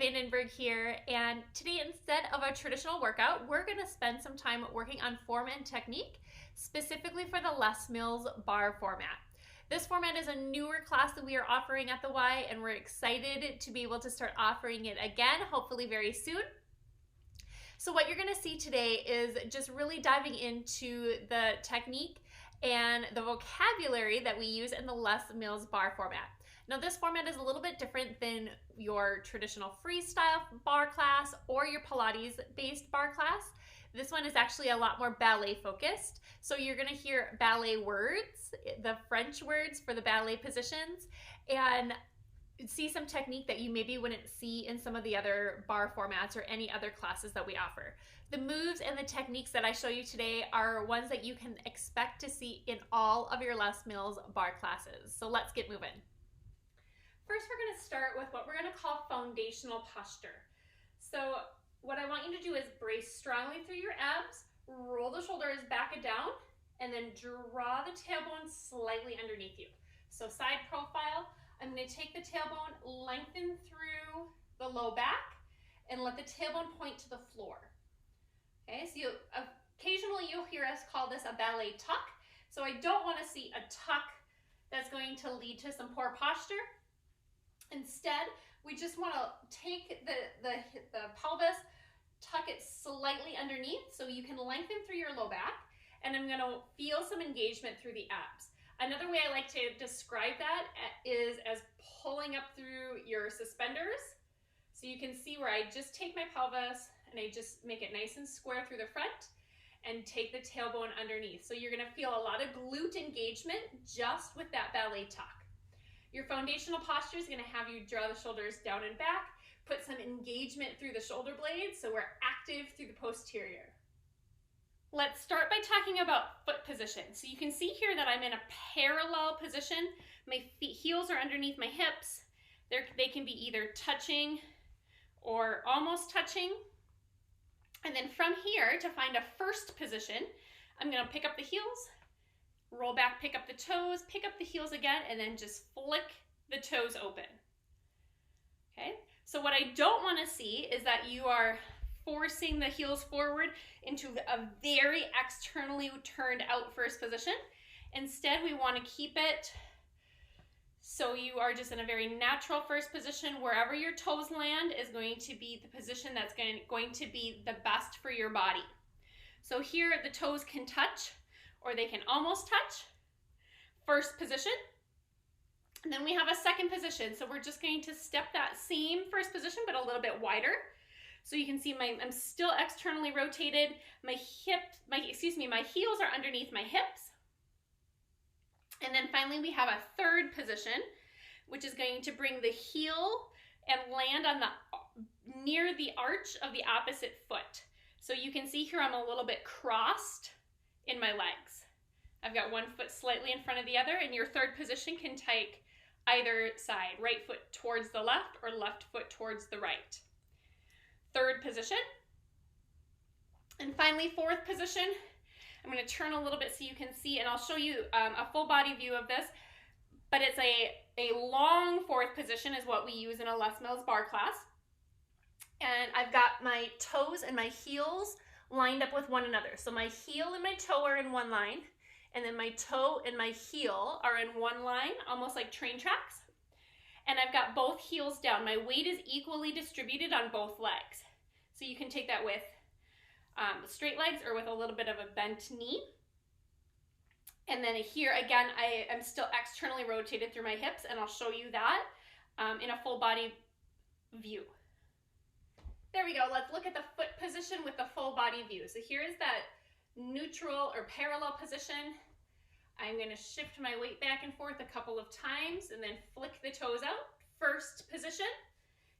Vandeberg here, and today instead of a traditional workout, we're going to spend some time working on form and technique, specifically for the Les Mills bar format. This format is a newer class that we are offering at the Y, and we're excited to be able to start offering it again, hopefully very soon. So what you're going to see today is just really diving into the technique and the vocabulary that we use in the Les Mills bar format. Now this format is a little bit different than your traditional freestyle bar class or your Pilates based bar class. This one is actually a lot more ballet focused. So you're gonna hear ballet words, the French words for the ballet positions, and see some technique that you maybe wouldn't see in some of the other bar formats or any other classes that we offer. The moves and the techniques that I show you today are ones that you can expect to see in all of your Les Mills bar classes. So let's get moving. First, we're going to start with what we're going to call foundational posture. So what I want you to do is brace strongly through your abs, roll the shoulders back and down, and then draw the tailbone slightly underneath you. So side profile, I'm going to take the tailbone, lengthen through the low back, and let the tailbone point to the floor. Okay, so occasionally you'll hear us call this a ballet tuck. So I don't want to see a tuck that's going to lead to some poor posture. Instead, we just want to take the pelvis, tuck it slightly underneath so you can lengthen through your low back, and I'm going to feel some engagement through the abs. Another way I like to describe that is as pulling up through your suspenders. So you can see where I just take my pelvis and I just make it nice and square through the front and take the tailbone underneath. So you're going to feel a lot of glute engagement just with that ballet tuck. Your foundational posture is going to have you draw the shoulders down and back, put some engagement through the shoulder blades so we're active through the posterior. Let's start by talking about foot position. So you can see here that I'm in a parallel position. My heels are underneath my hips. They can be either touching or almost touching. And then from here, to find a first position, I'm going to pick up the heels, roll back, pick up the toes, pick up the heels again, and then just flick the toes open. Okay, so what I don't want to see is that you are forcing the heels forward into a very externally turned out first position. Instead, we want to keep it so you are just in a very natural first position. Wherever your toes land is going to be the position that's going to be the best for your body. So here the toes can touch, or they can almost touch. First position. And then we have a second position. So we're just going to step that same first position, but a little bit wider. So you can see I'm still externally rotated. My heels are underneath my hips. And then finally we have a third position, which is going to bring the heel and land on near the arch of the opposite foot. So you can see here I'm a little bit crossed in my legs. I've got one foot slightly in front of the other, and your third position can take either side, right foot towards the left or left foot towards the right. Third position. And finally, fourth position. I'm going to turn a little bit so you can see, and I'll show you a full body view of this, but it's a long fourth position is what we use in a Les Mills bar class. And I've got my toes and my heels lined up with one another. So my heel and my toe are in one line, and then my toe and my heel are in one line, almost like train tracks. And I've got both heels down. My weight is equally distributed on both legs. So you can take that with straight legs or with a little bit of a bent knee. And then here again, I am still externally rotated through my hips, and I'll show you that in a full body view. There we go. Let's look at the foot position with the full body view. So here is that neutral or parallel position. I'm going to shift my weight back and forth a couple of times and then flick the toes out. First position.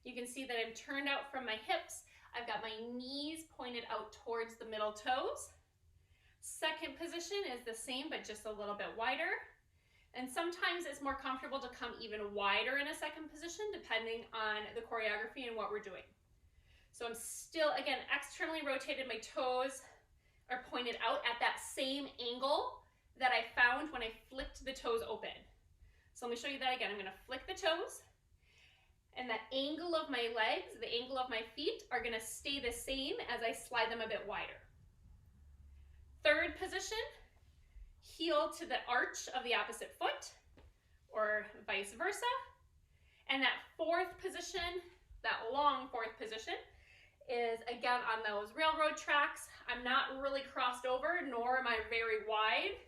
You can see that I'm turned out from my hips. I've got my knees pointed out towards the middle toes. Second position is the same, but just a little bit wider. And sometimes it's more comfortable to come even wider in a second position, depending on the choreography and what we're doing. So I'm still, again, externally rotated. My toes are pointed out at that same angle that I found when I flicked the toes open. So let me show you that again. I'm going to flick the toes, And the angle of my legs, the angle of my feet are gonna stay the same as I slide them a bit wider. Third position, heel to the arch of the opposite foot, or vice versa. And that fourth position, that long fourth position, is again on those railroad tracks. I'm not really crossed over, nor am I very wide.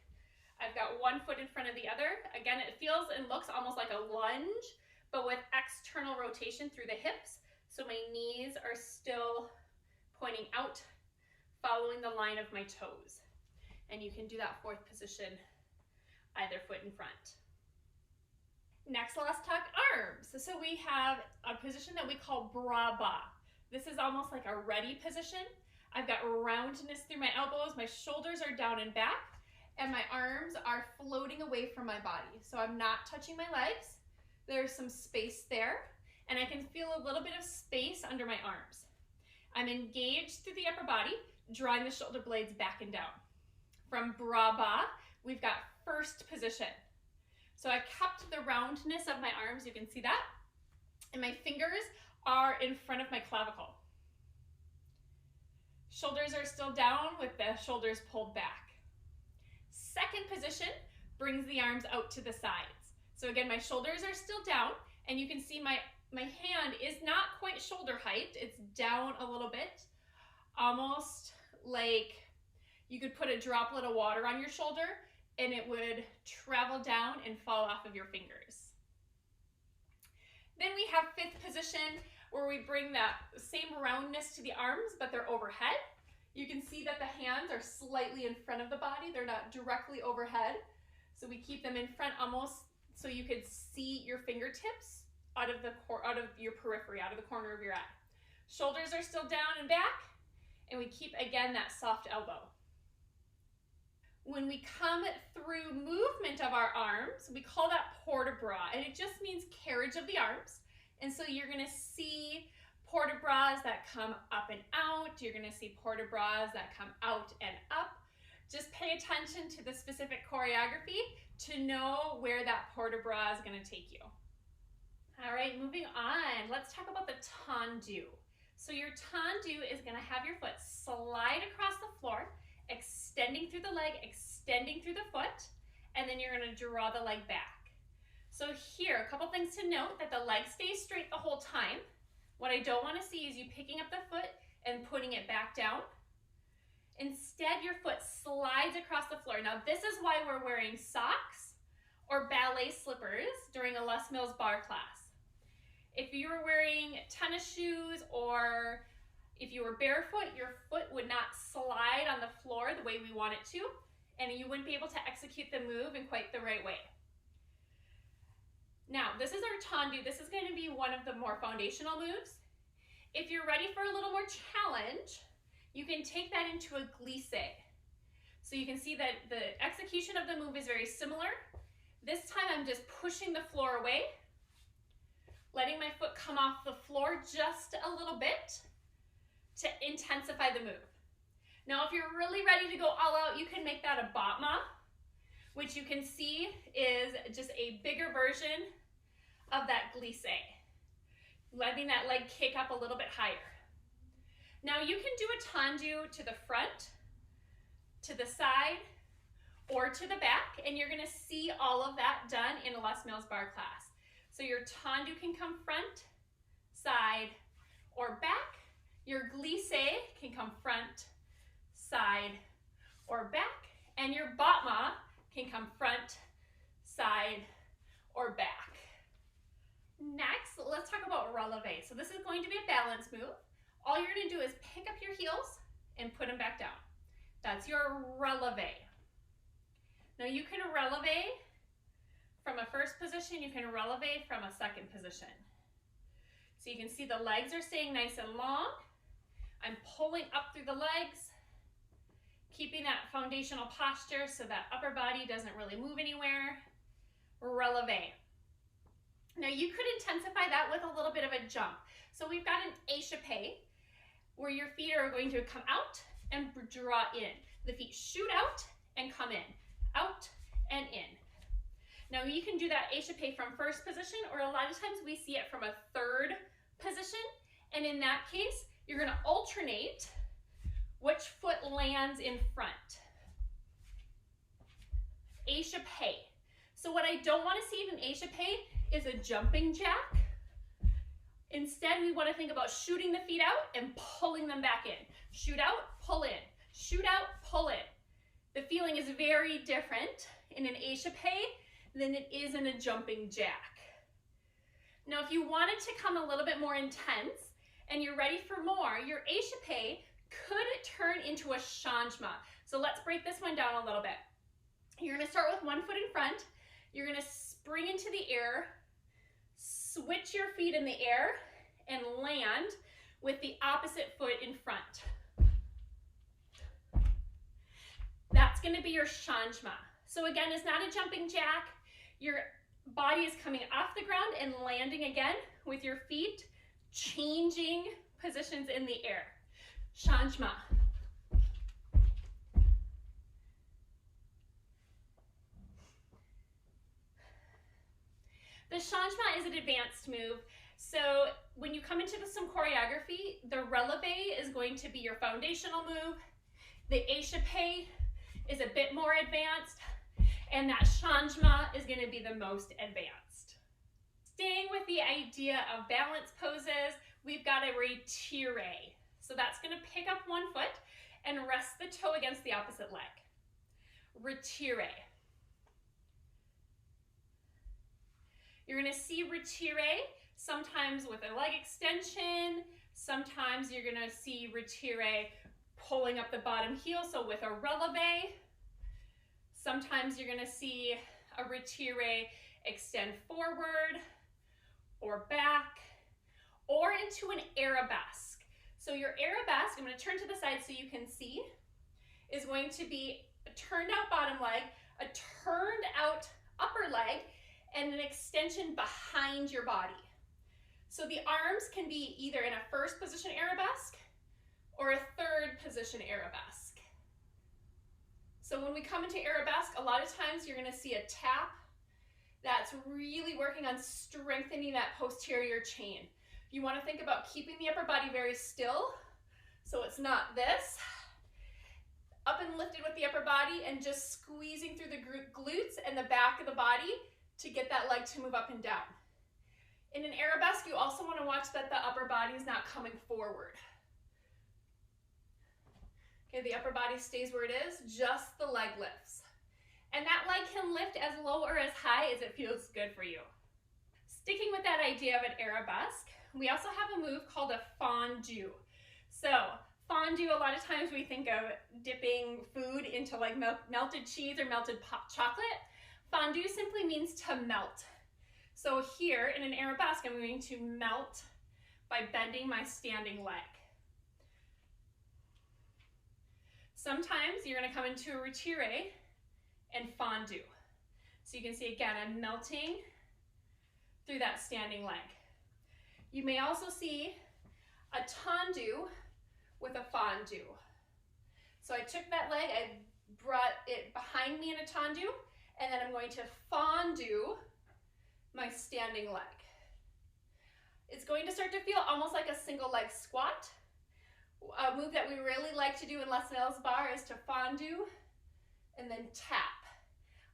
I've got one foot in front of the other. Again, it feels and looks almost like a lunge, but with external rotation through the hips. So my knees are still pointing out, following the line of my toes. And you can do that fourth position, either foot in front. Next, let's talk arms. So we have a position that we call bras bas. This is almost like a ready position. I've got roundness through my elbows, my shoulders are down and back, and my arms are floating away from my body. So I'm not touching my legs. There's some space there, and I can feel a little bit of space under my arms. I'm engaged through the upper body, drawing the shoulder blades back and down. From bras bas, we've got first position. So I kept the roundness of my arms, you can see that, and my fingers are in front of my clavicle. Shoulders are still down with the shoulders pulled back. Second position brings the arms out to the sides. So again, my shoulders are still down, and you can see my hand is not quite shoulder height. It's down a little bit, almost like you could put a droplet of water on your shoulder and it would travel down and fall off of your fingers. Then we have fifth position, where we bring that same roundness to the arms, but they're overhead. You can see that the hands are slightly in front of the body. They're not directly overhead. So we keep them in front almost so you could see your fingertips out of your periphery, out of the corner of your eye. Shoulders are still down and back, and we keep, again, that soft elbow. When we come through movement of our arms, we call that port de bras, and it just means carriage of the arms. And so you're gonna see port de bras that come up and out. You're gonna see port de bras that come out and up. Just pay attention to the specific choreography to know where that port de bras is gonna take you. All right, moving on, let's talk about the tendu. So your tendu is gonna have your foot slide across the floor, extending through the leg, extending through the foot, and then you're gonna draw the leg back. So here, a couple things to note, that the leg stays straight the whole time. What I don't wanna see is you picking up the foot and putting it back down. Instead, your foot slides across the floor. Now, this is why we're wearing socks or ballet slippers during a Les Mills bar class. If you were wearing tennis shoes or if you were barefoot, your foot would not slide on the floor the way we want it to, and you wouldn't be able to execute the move in quite the right way. Now, this is our tendu. This is going to be one of the more foundational moves. If you're ready for a little more challenge, you can take that into a glissé. So you can see that the execution of the move is very similar. This time I'm just pushing the floor away, letting my foot come off the floor just a little bit to intensify the move. Now, if you're really ready to go all out, you can make that a Battement, which you can see is just a bigger version of that glissé, letting that leg kick up a little bit higher. Now you can do a tendu to the front, to the side, or to the back, and you're gonna see all of that done in a Les Mills bar class. So your tendu can come front, side, or back. Your glissé can come front, side, or back, and your Battement can come front, side, or back. Next, let's talk about relevé. So this is going to be a balance move. All you're gonna do is pick up your heels and put them back down. That's your relevé. Now you can relevé from a first position, you can relevé from a second position. So you can see the legs are staying nice and long. I'm pulling up through the legs, keeping that foundational posture so that upper body doesn't really move anywhere. Relevé. Now you could intensify that with a little bit of a jump. So we've got an Echappé, where your feet are going to come out and draw in. The feet shoot out and come in, out and in. Now you can do that Echappé from first position, or a lot of times we see it from a third position. And in that case, you're gonna alternate which foot lands in front. Echappé. So what I don't want to see in Echappé is a jumping jack. Instead, we want to think about shooting the feet out and pulling them back in. Shoot out, pull in. Shoot out, pull in. The feeling is very different in an Echappé than it is in a jumping jack. Now, if you want it to come a little bit more intense and you're ready for more, your Echappé could turn into a changement. So let's break this one down a little bit. You're going to start with one foot in front. You're going to spring into the air, switch your feet in the air, and land with the opposite foot in front. That's going to be your changement. So again, it's not a jumping jack. Your body is coming off the ground and landing again with your feet changing positions in the air. Changement. The changement is an advanced move. So when you come into some choreography, the relevé is going to be your foundational move. The Echappé is a bit more advanced, and that changement is going to be the most advanced. Staying with the idea of balance poses, we've got a retiré. So that's going to pick up one foot and rest the toe against the opposite leg. Retiré. You're going to see retiré sometimes with a leg extension. Sometimes you're going to see retiré pulling up the bottom heel, so with a relevé. Sometimes you're going to see a retiré extend forward or back or into an arabesque. So your arabesque, I'm going to turn to the side so you can see, is going to be a turned out bottom leg, a turned out upper leg, and an extension behind your body. So the arms can be either in a first position arabesque or a third position arabesque. So when we come into arabesque, a lot of times you're going to see a tap that's really working on strengthening that posterior chain. You want to think about keeping the upper body very still, so it's not this. Up and lifted with the upper body and just squeezing through the glutes and the back of the body to get that leg to move up and down. In an arabesque, you also want to watch that the upper body is not coming forward. Okay, the upper body stays where it is, just the leg lifts. And that leg can lift as low or as high as it feels good for you. Sticking with that idea of an arabesque, we also have a move called a fondu. So fondu, a lot of times we think of dipping food into like melted cheese or melted chocolate. Fondu simply means to melt. So here in an arabesque, I'm going to melt by bending my standing leg. Sometimes you're going to come into a retiré and fondu. So you can see again, I'm melting through that standing leg. You may also see a tendu with a fondu. So I took that leg, I brought it behind me in a tendu, and then I'm going to fondu my standing leg. It's going to start to feel almost like a single leg squat. A move that we really like to do in Les Mills Bar is to fondu and then tap.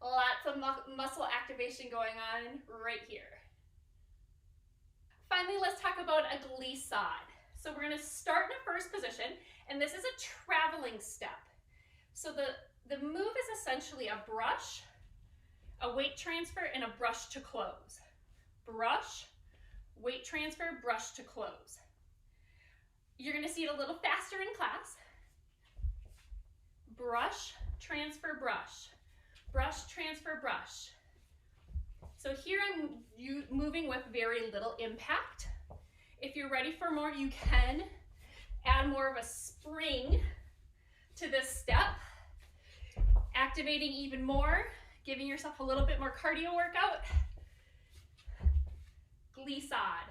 Lots of muscle activation going on right here. Finally, let's talk about a glissade. So we're going to start in a first position, and this is a traveling step. So the move is essentially a brush, a weight transfer, and a brush to close. Brush, weight transfer, brush to close. You're going to see it a little faster in class. Brush, transfer, brush. Brush, transfer, brush. So here I'm moving with very little impact. If you're ready for more, you can add more of a spring to this step, activating even more, giving yourself a little bit more cardio workout. Glissade.